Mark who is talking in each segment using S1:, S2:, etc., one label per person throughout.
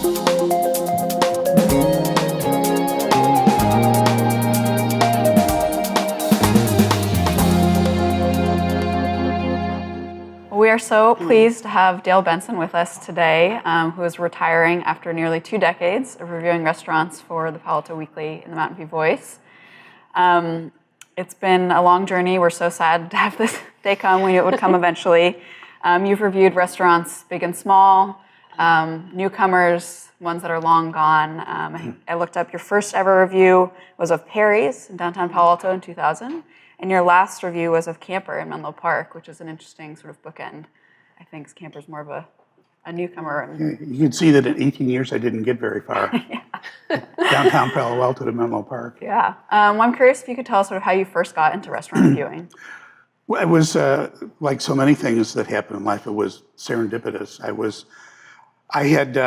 S1: We are so pleased to have Dale Bentson with us today, who is retiring after nearly 2 decades of reviewing restaurants for the Palo Alto Weekly and the Mountain View Voice. It's been a long journey. We're so sad to have this day come. We knew it would come eventually. You've reviewed restaurants big and small, newcomers, ones that are long gone. I looked up your first ever review was of Perry's in downtown Palo Alto in 2000. And your last review was of Camper in Menlo Park, which is an interesting sort of bookend. I think Camper's more of a newcomer. And
S2: you can see that in 18 years I didn't get very far. Downtown Palo Alto to Menlo Park.
S1: Yeah. Well, I'm curious if you could tell us sort of how you first got into restaurant reviewing.
S2: Well, it was like so many things that happen in life, it was serendipitous. I had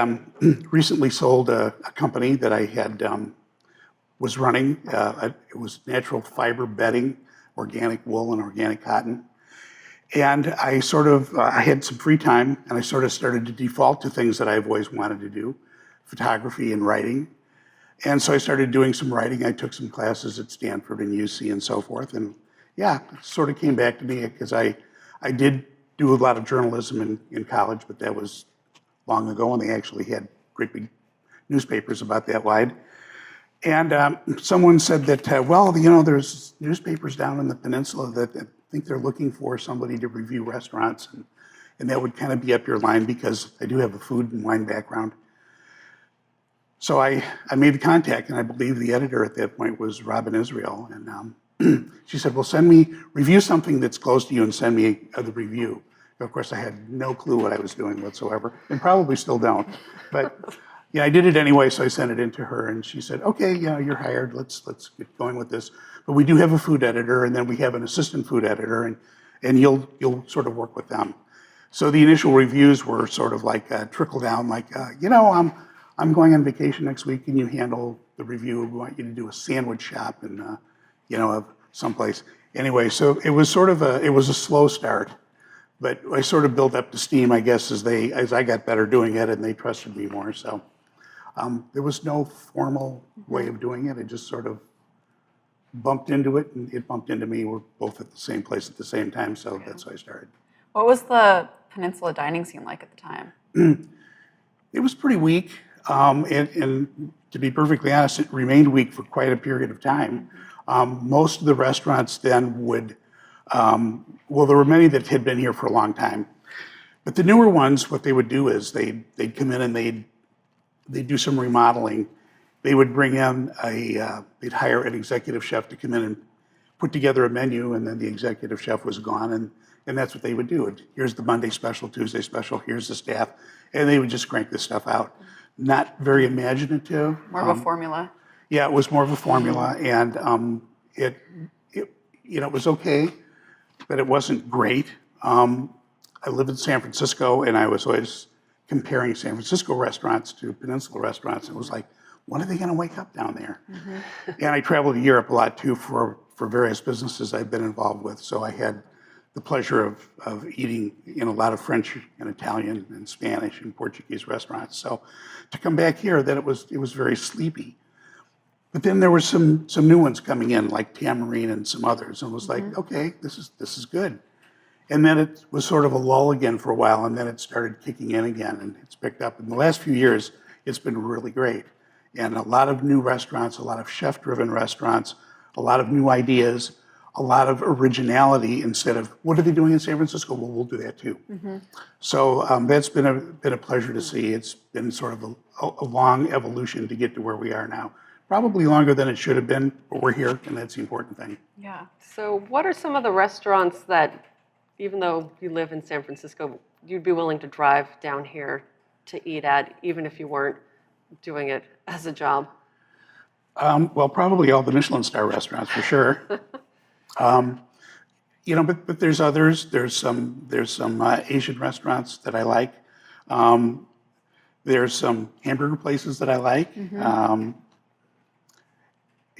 S2: recently sold a company that I had was running. It was natural fiber bedding, organic wool and organic cotton. And I I had some free time and I sort of started to default to things that I've always wanted to do, photography and writing. And so I started doing some writing. I took some classes at Stanford and UC and so forth. And yeah, it sort of came back to me because I did do a lot of journalism in college, but that was long ago and they actually had great big newspapers about that wide. And someone said that, well, you know, there's newspapers down in the peninsula that I think they're looking for somebody to review restaurants. And that would kind of be up your line because I do have a food and wine background. So I made the contact, and I believe the editor at that point was Robin Israel. And she said, well, review something that's close to you and send me the review. Of course, I had no clue what I was doing whatsoever, and probably still don't. But yeah, I did it anyway, so I sent it in to her, and she said, okay, yeah, you're hired, let's get going with this. But we do have a food editor, and then we have an assistant food editor, and you'll sort of work with them. So the initial reviews were sort of like trickle down, like, you know, I'm going on vacation next week, can you handle the review? We want you to do a sandwich shop in, you know, someplace. Anyway, so it was sort of it was a slow start. But I sort of built up the steam, I guess, as I got better doing it, and they trusted me more. So there was no formal way of doing it. I just sort of bumped into it, and it bumped into me. We're both at the same place at the same time, so that's how I started.
S1: What was the Peninsula dining scene like at the time?
S2: It was pretty weak, and to be perfectly honest, it remained weak for quite a period of time. Most of the restaurants then would. Well, there were many that had been here for a long time, but the newer ones, what they would do is they'd come in and they'd do some remodeling. They would bring in they'd hire an executive chef to come in and put together a menu, and then the executive chef was gone, and that's what they would do. Here's the Monday special, Tuesday special, here's the staff, and they would just crank this stuff out. Not very imaginative.
S1: More of a formula.
S2: Yeah, it was more of a formula, and it was okay. But it wasn't great. I lived in San Francisco, and I was always comparing San Francisco restaurants to Peninsula restaurants. It was like, when are they going to wake up down there? And I traveled to Europe a lot too for various businesses I've been involved with. So I had the pleasure of eating in a lot of French and Italian and Spanish and Portuguese restaurants. So to come back here, then it was very sleepy. But then there were some new ones coming in, like Tamarine and some others, and it was like, okay, this is good. And then it was sort of a lull again for a while, and then it started kicking in again, and it's picked up. In the last few years, it's been really great. And a lot of new restaurants, a lot of chef-driven restaurants, a lot of new ideas, a lot of originality instead of, what are they doing in San Francisco? Well, we'll do that too. So that's been a pleasure to see. It's been sort of a long evolution to get to where we are now. Probably longer than it should have been, but we're here, and that's the important thing.
S1: Yeah.
S3: So what are some of the restaurants that, even though you live in San Francisco, you'd be willing to drive down here to eat at, even if you weren't doing it as a job?
S2: Well, probably all the Michelin star restaurants for sure. You know, but there's others. There's some Asian restaurants that I like. There's some hamburger places that I like.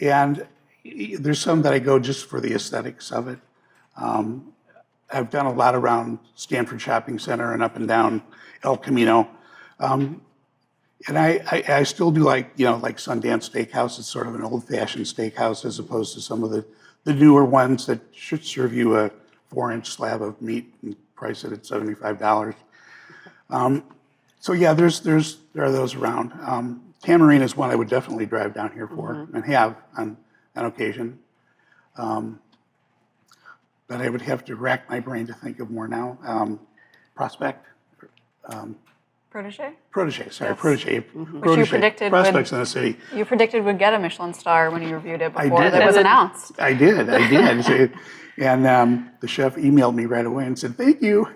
S2: And there's some that I go just for the aesthetics of it. I've done a lot around Stanford Shopping Center and up and down El Camino. And I still do like Sundance Steakhouse. It's sort of an old-fashioned steakhouse as opposed to some of the newer ones that should serve you a 4-inch slab of meat and price it at $75. So yeah, there are those around. Tamarine is one I would definitely drive down here for and have on occasion. But I would have to rack my brain to think of more now. Prospect.
S1: Protege?
S2: Protege, sorry,
S1: Yes.
S2: Protege.
S1: Which you predicted
S2: Prospects in the city.
S1: You predicted would get a Michelin star when you reviewed it
S2: I
S1: before
S2: did.
S1: it was announced.
S2: I did. And the chef emailed me right away and said, thank you.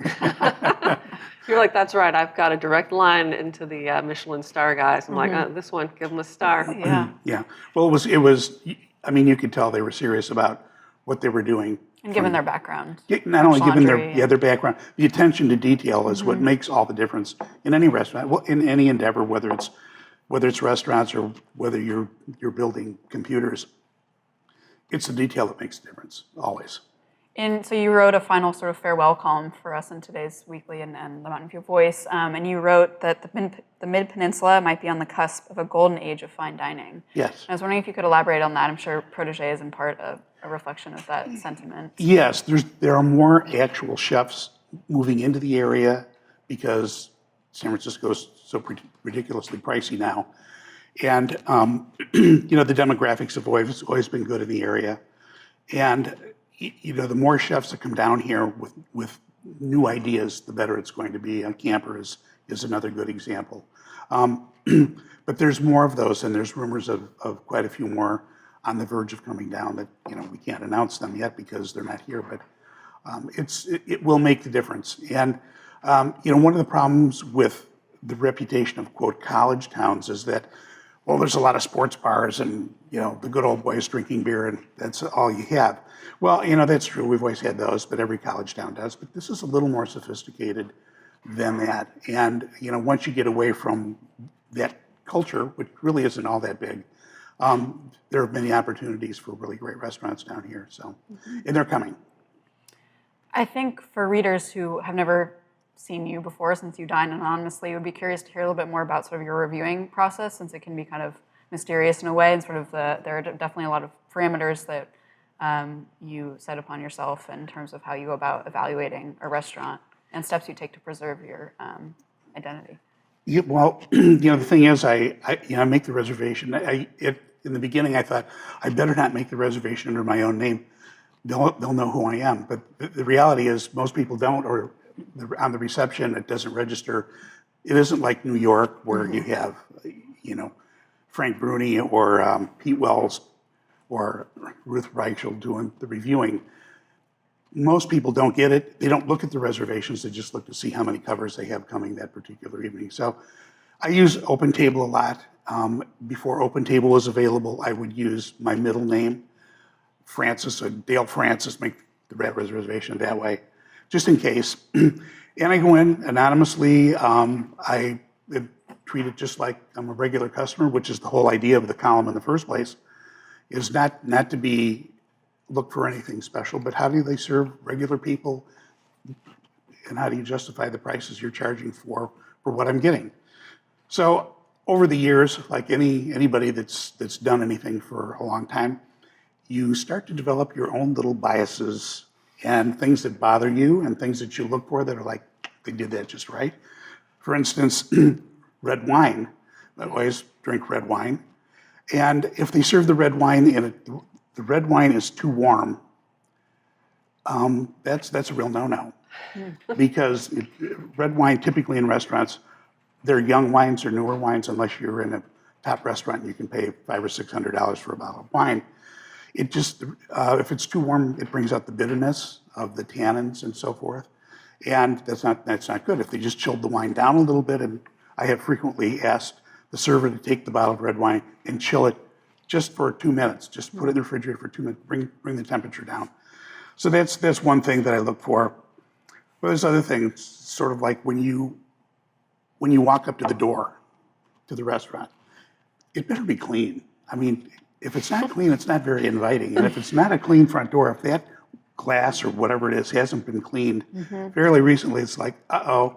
S3: You're like, that's right. I've got a direct line into the Michelin star guys. I'm like, oh, this one, give them a star.
S1: Yeah.
S2: Yeah. Well, it was. I mean, you could tell they were serious about what they were doing.
S1: And given their background.
S2: Not only given
S1: laundry,
S2: their background, the attention to detail is what makes all the difference in any restaurant, well, in any endeavor, whether it's restaurants or whether you're building computers. It's the detail that makes the difference, always.
S1: And so you wrote a final sort of farewell column for us in today's weekly and the Mountain View Voice, and you wrote that the Mid-Peninsula might be on the cusp of a golden age of fine dining.
S2: Yes.
S1: I was wondering if you could elaborate on that. I'm sure Protege is in part a reflection of that sentiment.
S2: Yes, there are more actual chefs moving into the area because San Francisco is so ridiculously pricey now. And, the demographics have always been good in the area. And, the more chefs that come down here with new ideas, the better it's going to be. And Camper is another good example. But there's more of those, and there's rumors of quite a few more on the verge of coming down that, we can't announce them yet because they're not here, but it will make the difference. And, one of the problems with the reputation of, quote, college towns is that, well, there's a lot of sports bars and, the good old boys drinking beer and that's all you have. Well, that's true. We've always had those, but every college town does. But this is a little more sophisticated than that. And, once you get away from that culture, which really isn't all that big, there are many opportunities for really great restaurants down here. So, and they're coming.
S1: I think for readers who have never seen you before, since you dine anonymously, would be curious to hear a little bit more about sort of your reviewing process, since it can be kind of mysterious in a way, and sort of there are definitely a lot of parameters that you set upon yourself in terms of how you go about evaluating a restaurant and steps you take to preserve your identity.
S2: Yeah, well, the thing is, I make the reservation. In the beginning, I thought I better not make the reservation under my own name. They'll know who I am. But the reality is, most people don't, or on the reception, it doesn't register. It isn't like New York where you have, Frank Bruni or Pete Wells or Ruth Reichel doing the reviewing. Most people don't get it. They don't look at the reservations. They just look to see how many covers they have coming that particular evening. So I use OpenTable a lot. Before OpenTable was available, I would use my middle name, Francis, or Dale Francis, make the reservation that way, just in case. And I go in anonymously. I treat it just like I'm a regular customer, which is the whole idea of the column in the first place, is not to be look for anything special, but how do they serve regular people, and how do you justify the prices you're charging for what I'm getting? So over the years, like anybody that's done anything for a long time, you start to develop your own little biases and things that bother you and things that you look for that are like, they did that just right. For instance, red wine. I always drink red wine. And if they serve the red wine and the red wine is too warm, that's a real no-no. Because red wine, typically in restaurants, they're young wines or newer wines, unless you're in a top restaurant and you can pay $500 or $600 for a bottle of wine. It just, if it's too warm, it brings out the bitterness of the tannins and so forth. And that's not good. If they just chilled the wine down a little bit, and I have frequently asked the server to take the bottle of red wine and chill it just for 2 minutes. Just put it in the refrigerator for 2 minutes, bring the temperature down. So that's one thing that I look for. But there's other things, sort of like when you walk up to the door to the restaurant, it better be clean. I mean, if it's not clean, it's not very inviting. And if it's not a clean front door, if that glass or whatever it is hasn't been cleaned fairly recently, it's like, uh-oh.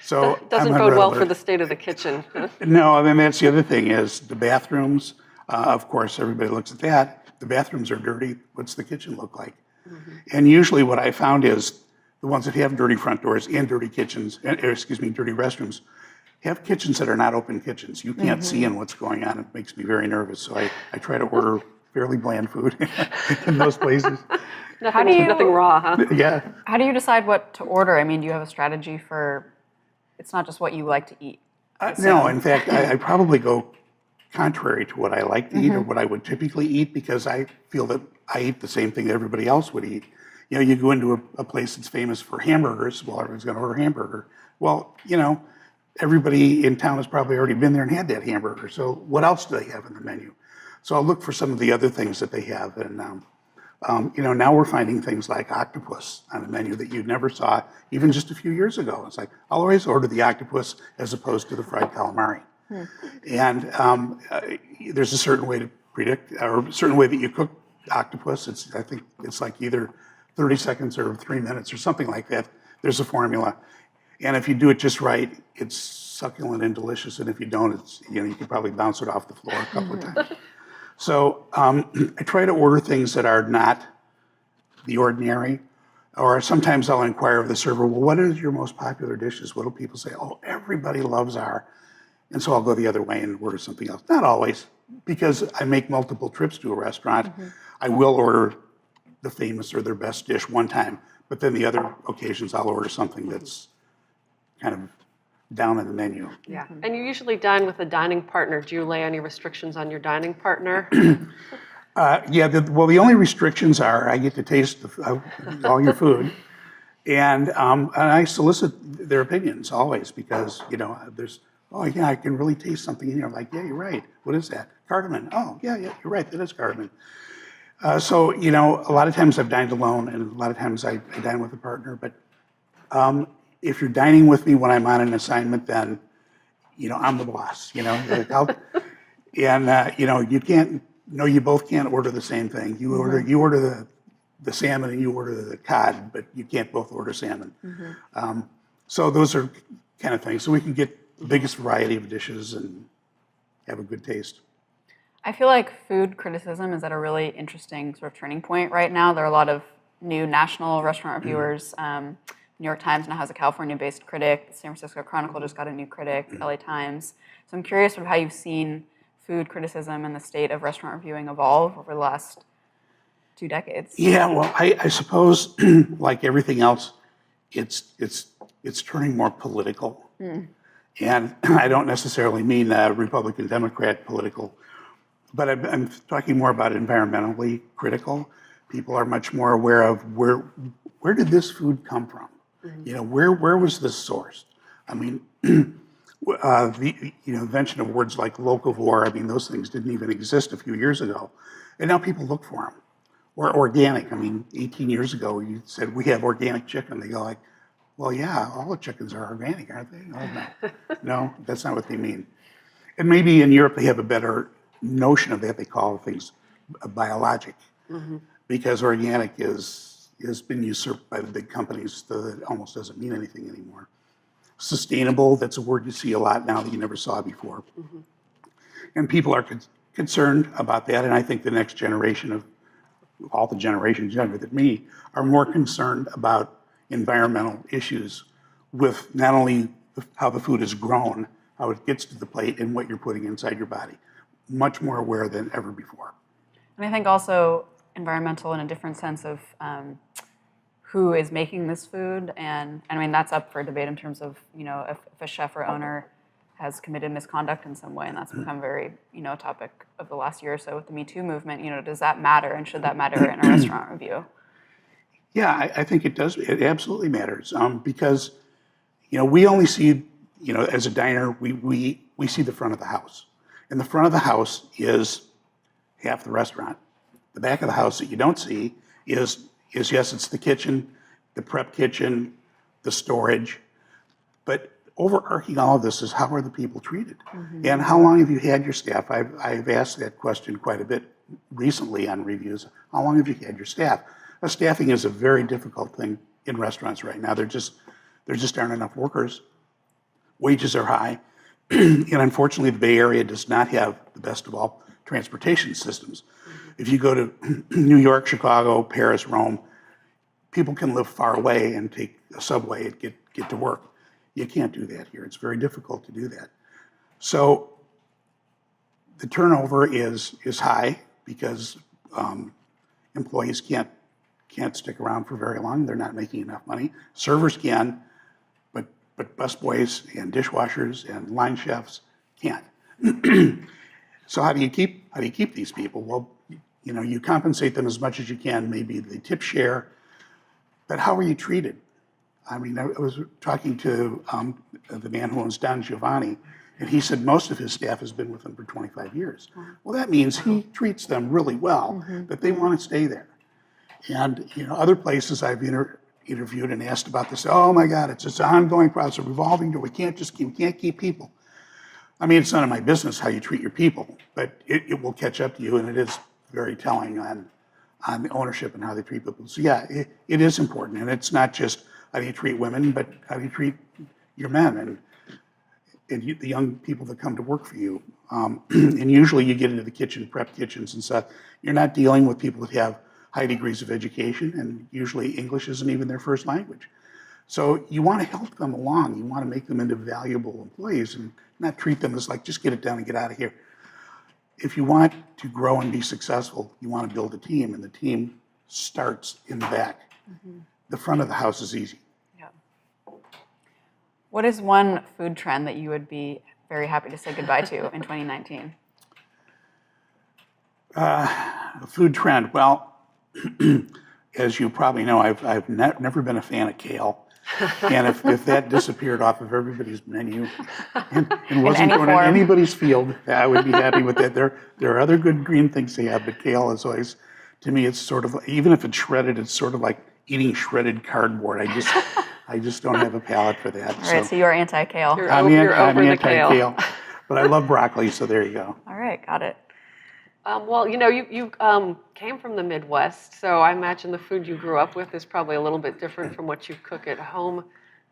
S2: So
S3: Doesn't
S2: I'm on
S3: bode
S2: red
S3: well
S2: alert.
S3: for the state of the kitchen.
S2: No, and then that's the other thing is the bathrooms. Of course, everybody looks at that. The bathrooms are dirty. What's the kitchen look like? And usually what I found is the ones that have dirty front doors and dirty kitchens, dirty restrooms, have kitchens that are not open kitchens. You can't see in what's going on. It makes me very nervous. So I try to order fairly bland food in those places.
S3: Nothing raw, huh?
S2: Yeah.
S1: How do you decide what to order? I mean, do you have a strategy for, it's not just what you like to eat?
S2: No, in fact, I probably go contrary to what I like to eat or what I would typically eat because I feel that I eat the same thing that everybody else would eat. You know, you go into a place that's famous for hamburgers, well, everyone's going to order a hamburger. Well, you know, everybody in town has probably already been there and had that hamburger. So what else do they have in the menu? So I'll look for some of the other things that they have. And, you know, now we're finding things like octopus on the menu that you never saw even just a few years ago. It's like, I'll always order the octopus as opposed to the fried calamari. And there's a certain way to predict, or a certain way that you cook octopus. I think it's like either 30 seconds or 3 minutes or something like that. There's a formula. And if you do it just right, it's succulent and delicious. And if you don't, it's, you know, you can probably bounce it off the floor a couple of times. So I try to order things that are not the ordinary. Or sometimes I'll inquire of the server, well, what is your most popular dishes? What do people say? Oh, everybody loves our. And so I'll go the other way and order something else. Not always, because I make multiple trips to a restaurant. I will order the famous or their best dish one time, but then the other occasions I'll order something that's kind of down in the menu.
S3: Yeah. And you usually dine with a dining partner. Do you lay any restrictions on your dining partner?
S2: Yeah, the only restrictions are I get to taste all your food, and I solicit their opinions always because, you know, there's, oh yeah, I can really taste something in here. I'm like, yeah, you're right. What is that? Cardamom. Oh, yeah, you're right. That is cardamom. So, you know, a lot of times I've dined alone, and a lot of times I dine with a partner. But if you're dining with me when I'm on an assignment, then, you know, I'm the boss. You know, and you know, you can't. No, you both can't order the same thing. You order the salmon and you order the cod, but you can't both order salmon. So those are kind of things. So we can get the biggest variety of dishes and have a good taste.
S1: I feel like food criticism is at a really interesting sort of turning point right now. There are a lot of new national restaurant reviewers. New York Times now has a California-based critic. The San Francisco Chronicle just got a new critic, LA Times. So I'm curious sort of how you've seen food criticism and the state of restaurant reviewing evolve over the last 2 decades.
S2: Yeah, well, I suppose like everything else, it's turning more political. And I don't necessarily mean Republican, Democrat political, but I'm talking more about environmentally critical. People are much more aware of where did this food come from? You know, where was this sourced? I mean, the invention of words like locavore, I mean, those things didn't even exist a few years ago. And now people look for them. Or organic. I mean, 18 years ago, you said, we have organic chicken. They go like, well, yeah, all the chickens are organic, aren't they? Oh, no. No, that's not what they mean. And maybe in Europe, they have a better notion of that. They call things biologic. Because organic has been usurped by the big companies, so that it almost doesn't mean anything anymore. Sustainable, that's a word you see a lot now that you never saw before. And people are concerned about that, and I think the next generation of all the generations younger than me are more concerned about environmental issues with not only how the food is grown, how it gets to the plate, and what you're putting inside your body. Much more aware than ever before. And
S1: I think also environmental in a different sense of who is making this food, and I mean that's up for debate in terms of, you know, if a chef or owner has committed misconduct in some way, and that's become very, you know, a topic of the last year or so with the Me Too movement. You know, does that matter, and should that matter in a restaurant review? Yeah, I think it does. It absolutely matters because, you know, we only see, you know, as a diner, we see the front of the house, and the front of the house is half the restaurant. The back of the house that you don't see is yes, it's the kitchen, the prep kitchen, the storage, but overarching all of this is how are the people treated? And how long have you had your staff? I've asked that question quite a bit recently on reviews. How long have you had your staff?
S2: Staffing is a very difficult thing in restaurants right now. There just aren't enough workers. Wages are high. And unfortunately, the Bay Area does not have the best of all transportation systems. If you go to New York, Chicago, Paris, Rome, people can live far away and take a subway and get to work. You can't do that here. It's very difficult to do that. So the turnover is high because employees can't stick around for very long. They're not making enough money. Servers can, but busboys and dishwashers and line chefs can't. So how do you keep these people? Well, you know, you compensate them as much as you can. Maybe they tip share, but how are you treated? I mean, I was talking to the man who owns Don Giovanni, and he said most of his staff has been with him for 25 years. Well, that means he treats them really well, that they want to stay there. And you know, other places I've interviewed and asked about this, oh my God, it's an ongoing process, a revolving door. We can't keep people. I mean, it's none of my business how you treat your people, but it will catch up to you, and it is very telling on the ownership and how they treat people. So yeah, it is important, and it's not just how do you treat women, but how do you treat your men and the young people that come to work for you. And usually you get into the prep kitchens and stuff, you're not dealing with people that have high degrees of education, and usually English isn't even their first language. So you want to help them along. You want to make them into valuable employees and not treat them as like, just get it done and get out of here. If you want to grow and be successful, you want to build a team, and the team starts in the back. The front of the house is easy.
S1: Yeah. What is one food trend that you would be very happy to say goodbye to in 2019?
S2: A food trend. Well, as you probably know, I've never been a fan of kale. And if that disappeared off of everybody's menu and wasn't going in anybody's field, I would be happy with that. There are other good green things they have, but kale is always, to me, it's sort of, even if it's shredded, it's sort of like eating shredded cardboard. I just don't have a palate for that.
S1: All right, so you're anti-kale.
S2: I'm anti-kale, but I love broccoli, so there you go.
S1: All right, got it.
S3: Well, you know, you came from the Midwest, so I imagine the food you grew up with is probably a little bit different from what you cook at home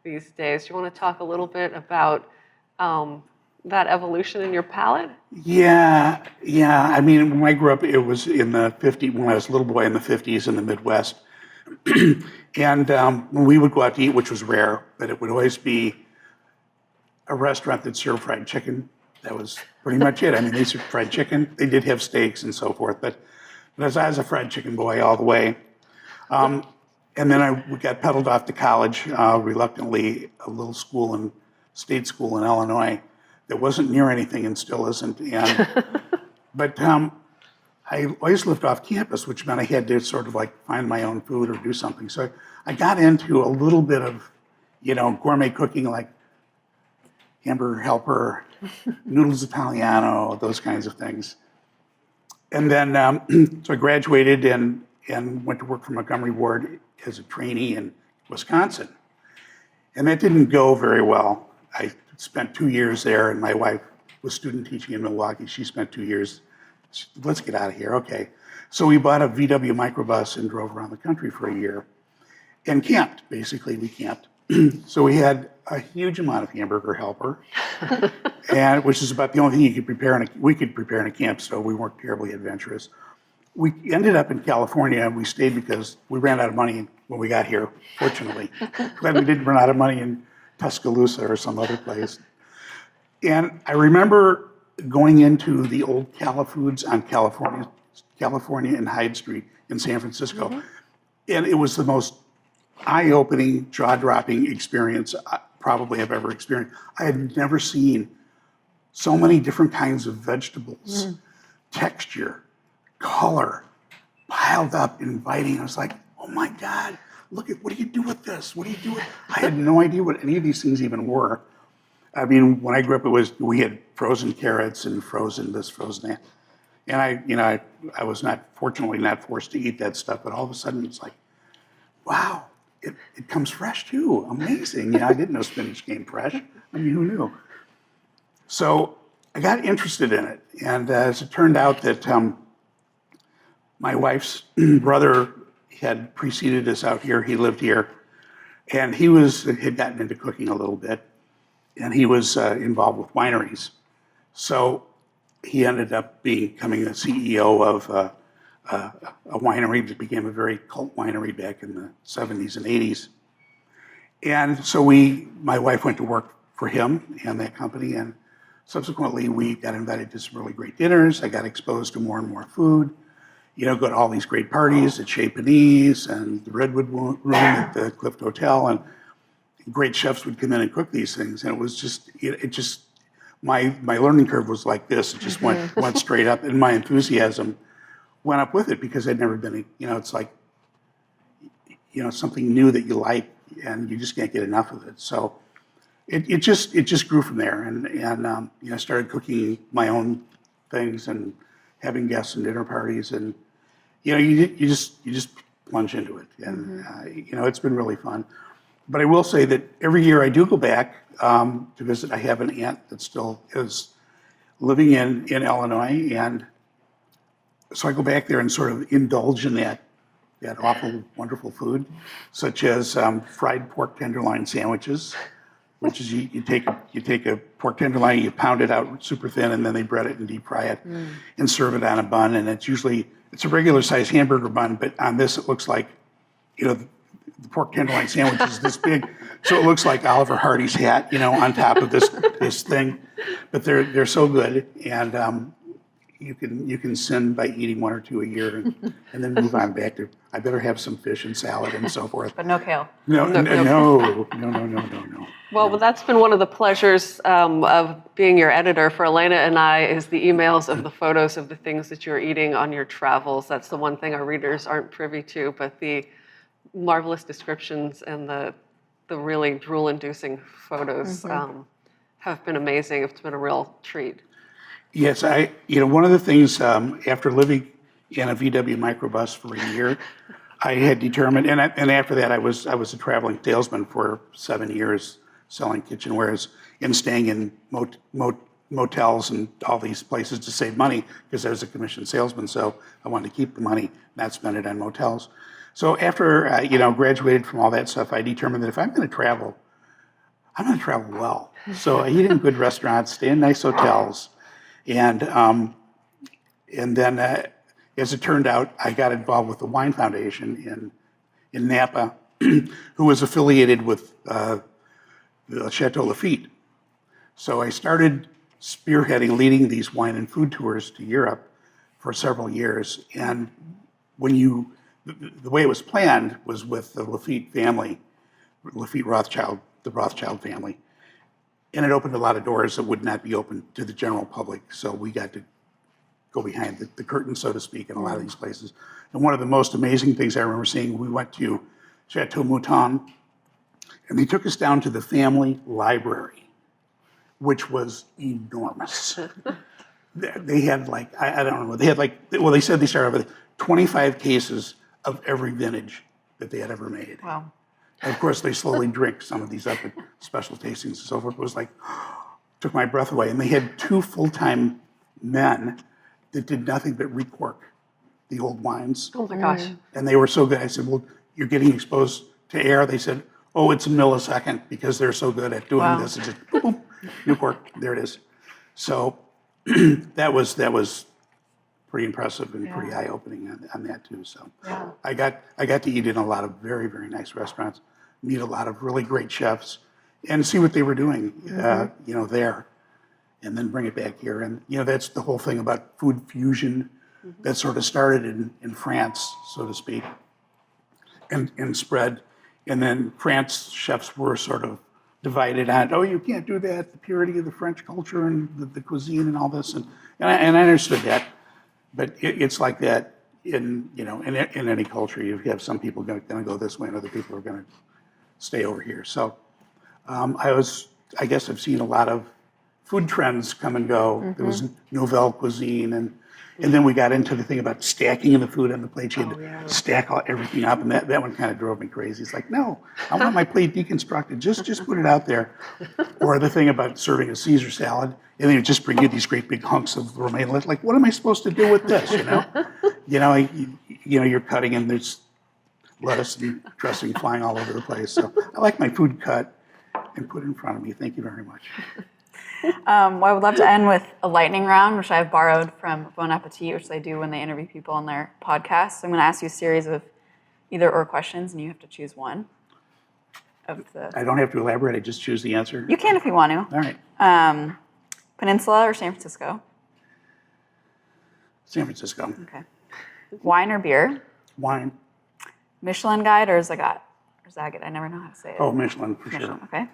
S3: these days. Do you want to talk a little bit about that evolution in your palate?
S2: Yeah. I mean, when I grew up, it was in the 50s, when I was a little boy in the 50s in the Midwest. And when we would go out to eat, which was rare, but it would always be a restaurant that served fried chicken. That was pretty much it. I mean, they served fried chicken. They did have steaks and so forth, but as I was a fried chicken boy all the way. And then we got peddled off to college, reluctantly, a little state school in Illinois that wasn't near anything and still isn't. But I always lived off campus, which meant I had to sort of like find my own food or do something. So I got into a little bit of, you know, gourmet cooking, like hamburger helper, noodles Italiano, those kinds of things. And then, so I graduated and went to work for Montgomery Ward as a trainee in Wisconsin. And that didn't go very well. I spent 2 years there, and my wife was student teaching in Milwaukee. She spent 2 years. She said, let's get out of here. Okay. So we bought a VW microbus and drove around the country for a year and camped. Basically, we camped. So we had a huge amount of hamburger helper, and which is about the only thing we could prepare in a camp, so we weren't terribly adventurous. We ended up in California, and we stayed because we ran out of money when we got here, fortunately. Glad we didn't run out of money in Tuscaloosa or some other place. And I remember going into the old Cali Foods on California and Hyde Street in San Francisco, and it was the most eye-opening, jaw-dropping experience probably I've ever experienced. I had never seen so many different kinds of vegetables, texture, color, piled up, inviting. I was like, oh my God, look at, what do you do with this? What do you do with, I had no idea what any of these things even were. I mean, when I grew up, we had frozen carrots and frozen this, frozen that. And I was fortunately not forced to eat that stuff, but all of a sudden it's like, wow, it comes fresh too. Amazing. Yeah, I didn't know spinach came fresh. I mean, who knew? So I got interested in it. And as it turned out that my wife's brother, had preceded us out here. He lived here, and had gotten into cooking a little bit, and he was involved with wineries. So he ended up becoming the CEO of a winery that became a very cult winery back in the 70s and 80s. And so my wife went to work for him and that company, and subsequently we got invited to some really great dinners. I got exposed to more and more food. Go to all these great parties at Chez Panisse and the Redwood Room at the Clift Hotel, and great chefs would come in and cook these things. And it was just, my learning curve was like this. It just went straight up, and my enthusiasm went up with it because I'd never been, it's like, something new that you like, and you just can't get enough of it. So it just grew from there, and I started cooking my own things and having guests and dinner parties, and you just plunge into it, and it's been really fun. But I will say that every year I do go back to visit. I have an aunt that still is living in Illinois, and so I go back there and sort of indulge in that awful, wonderful food, such as fried pork tenderloin sandwiches, which is you take a pork tenderloin, you pound it out super thin, and then they bread it and deep fry it and serve it on a bun. And it's a regular size hamburger bun, but on this it looks like, the pork tenderloin sandwich is this big, so it looks like Oliver Hardy's hat, on top of this thing. But they're so good, and you can sin by eating one or two a year, and then move on back to, I better have some fish and salad and so forth.
S1: But no kale.
S2: No.
S3: Well, that's been one of the pleasures of being your editor for Elena and I, is the emails of the photos of the things that you're eating on your travels. That's the one thing our readers aren't privy to, but the marvelous descriptions and the really drool-inducing photos have been amazing. It's been a real treat.
S2: Yes, one of the things after living in a VW microbus for a year, I had determined, and after that I was a traveling salesman for 7 years, selling kitchenwares and staying in motels and all these places to save money because I was a commissioned salesman. So I wanted to keep the money, not spend it on motels. So after graduated from all that stuff, I determined that if I'm going to travel, I'm going to travel well. So I eat in good restaurants, stay in nice hotels. And then, as it turned out, I got involved with the Wine Foundation in Napa, who was affiliated with the Chateau Lafite. So I started leading these wine and food tours to Europe for several years. And the way it was planned was with the Lafite family, the Rothschild family. And it opened a lot of doors that would not be open to the general public. So we got to go behind the curtain, so to speak, in a lot of these places. And one of the most amazing things I remember seeing, we went to Chateau Mouton, and they took us down to the family library, which was enormous. They had I don't know, they said they started with 25 cases of every vintage that they had ever made.
S1: Wow.
S2: And of course, they slowly drink some of these up at special tastings and so forth. It was like, took my breath away. And they had 2 full-time men that did nothing but recork the old wines.
S3: Oh my gosh.
S2: And they were so good. I said, well, you're getting exposed to air. They said, oh, it's a millisecond because they're so good at doing this. It's just, boom, boom, new cork, there it is. So that was pretty impressive and pretty eye-opening on that too. So I got to eat in a lot of very, very nice restaurants, meet a lot of really great chefs, and see what they were doing, there, and then bring it back here. And that's the whole thing about food fusion that sort of started in France, so to speak, and spread. And then France chefs were sort of divided on, oh, you can't do that, the purity of the French culture and the cuisine and all this, and I understood that. But it's like that in any culture. You have some people going to go this way, and other people are going to stay over here. So I guess I've seen a lot of food trends come and go. There was Nouvelle cuisine, and then we got into the thing about stacking the food on the plate. You had to stack everything up, and that one kind of drove me crazy. It's like, no, I want my plate deconstructed. Just put it out there. Or the thing about serving a Caesar salad, and they would just bring you these great big hunks of romaine lettuce. Like, what am I supposed to do with this? You're cutting, and there's lettuce and dressing flying all over the place. So I like my food cut and put in front of me. Thank you very much.
S1: Well, I would love to end with a lightning round, which I've borrowed from Bon Appetit, which they do when they interview people on their podcast. So I'm going to ask you a series of either or questions, and you have to choose one of the.
S2: I don't have to elaborate. I just choose the answer.
S1: You can if you want to.
S2: All right.
S1: Peninsula or San Francisco?
S2: San Francisco.
S1: Okay. Wine or beer?
S2: Wine.
S1: Michelin Guide or Zagat? Or Zagat? I never know how to say it.
S2: Oh, Michelin for
S1: Michelin.
S2: sure.
S1: Okay.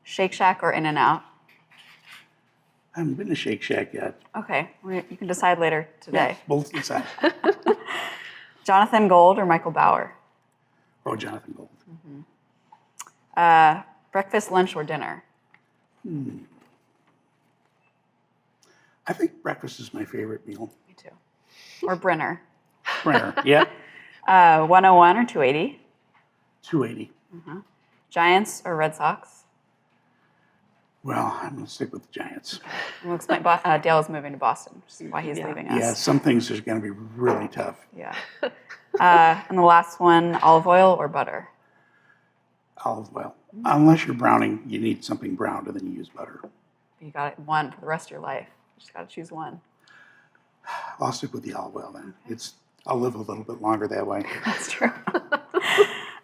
S1: Shake Shack or In-N-Out?
S2: I haven't been to Shake Shack yet.
S1: Okay. You can decide later today.
S2: Yeah, both decide.
S1: Jonathan Gold or Michael Bauer?
S2: Oh, Jonathan Gold.
S1: Breakfast, lunch, or dinner?
S2: I think breakfast is my favorite meal.
S1: Me too. Or Brenner?
S2: Brenner. Yeah.
S1: 101 or 280?
S2: 280.
S1: Giants or Red Sox?
S2: Well, I'm going to stick with the Giants.
S1: We'll explain. Dale is moving to Boston, which is why he's leaving us.
S2: Yeah, some things are going to be really tough.
S1: Yeah. And the last one, olive oil or butter?
S2: Olive oil. Unless you're browning, you need something browned, and then you use butter.
S1: You got one for the rest of your life. You just got to choose one.
S2: I'll stick with the olive oil then. I'll live a little bit longer that way.
S1: That's true.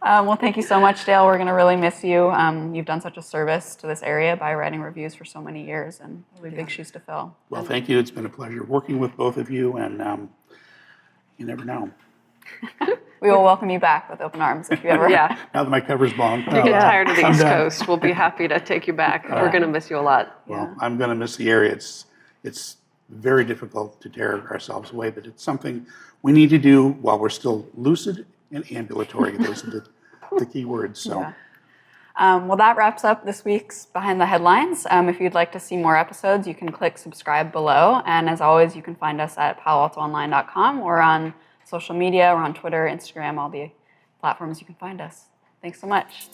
S1: Well, thank you so much, Dale. We're going to really miss you. You've done such a service to this area by writing reviews for so many years, and really big shoes to fill.
S2: Well, thank you. It's been a pleasure working with both of you, and you never know.
S1: We will welcome you back with open arms if you ever.
S3: Yeah.
S2: Now that my cover's blown.
S3: If you get tired of the
S2: I'm
S3: East
S2: done.
S3: Coast, we'll be happy to take you back. We're going to miss you a lot.
S2: Well, I'm going to miss the area. It's very difficult to tear ourselves away, but it's something we need to do while we're still lucid and ambulatory. Those are the key words. So.
S1: Yeah. Well, that wraps up this week's Behind the Headlines. If you'd like to see more episodes, you can click subscribe below. And as always, you can find us at paloaltoonline.com or on social media. We're on Twitter, Instagram, all the platforms you can find us. Thanks so much.